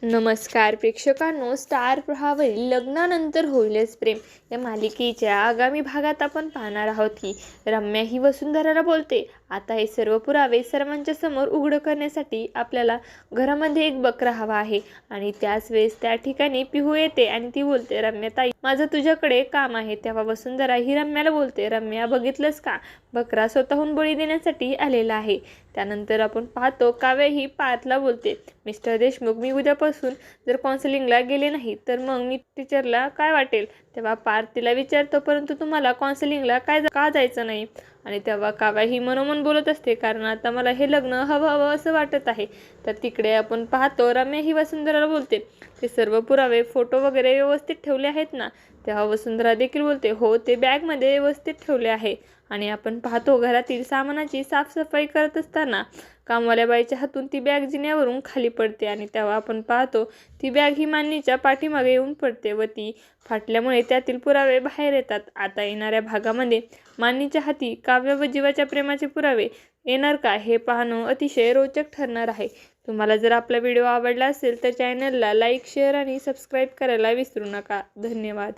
नमस्कार प्रेक्षकांनो, स्टार प्रवाहावरील लग्नानंतर होईलच प्रेम या मालिकेच्या आगामी भागात आपण पाहणार आहोत की रम्या ही वसुंधराला बोलते, आता हे सर्व पुरावे सर्वांच्या समोर उघड करण्यासाठी आपल्याला घरामध्ये एक बकरा हवा आहे. आणि त्याच वेळेस त्या ठिकाणी पिहू येते आणि ती बोलते, रम्या ताई माझं तुझ्याकडे काम आहे. तेव्हा वसुंधरा ही रम्याला बोलते, रम्या बघितलंस का, बकरा स्वतःहून बळी देण्यासाठी आलेला आहे. त्यानंतर आपण पाहतो काव्य ही पार्थला बोलते, मिस्टर देशमुख मी उद्यापासून जर काउन्सिलिंगला गेले नाही तर मग मी टीचरला काय वाटेल. तेव्हा पार्थ तिला विचारतो, परंतु तुम्हाला काउन्सिलिंगला का जायचं नाही. आणि तेव्हा काव्या ही मनोमन बोलत असते, कारण आता मला हे लग्न हवं असं वाटत आहे. तर तिकडे आपण पाहतो रम्या ही वसुंधराला बोलते, ते सर्व पुरावे फोटो वगैरे व्यवस्थित ठेवले आहेत ना. तेव्हा वसुंधरा देखील बोलते, हो ते बॅगमध्ये व्यवस्थित ठेवले आहे. आणि आपण पाहतो घरातील सामानाची साफसफाई करत असताना कामवाल्या बाईच्या हातून ती बॅग जिन्यावरून खाली पडते. आणि तेव्हा आपण पाहतो ती बॅग ही मान्नीच्या पाठीमागे येऊन पडते व ती फाटल्यामुळे त्यातील पुरावे बाहेर येतात. आता येणाऱ्या भागामध्ये मान्नीच्या हाती काव्य व जीवाच्या प्रेमाचे पुरावे येणार का, हे पाहणं अतिशय रोचक ठरणार आहे. तुम्हाला जर आपला व्हिडिओ आवडला असेल तर चॅनलला लाईक, शेअर आणि सबस्क्राईब करायला विसरू नका. धन्यवाद.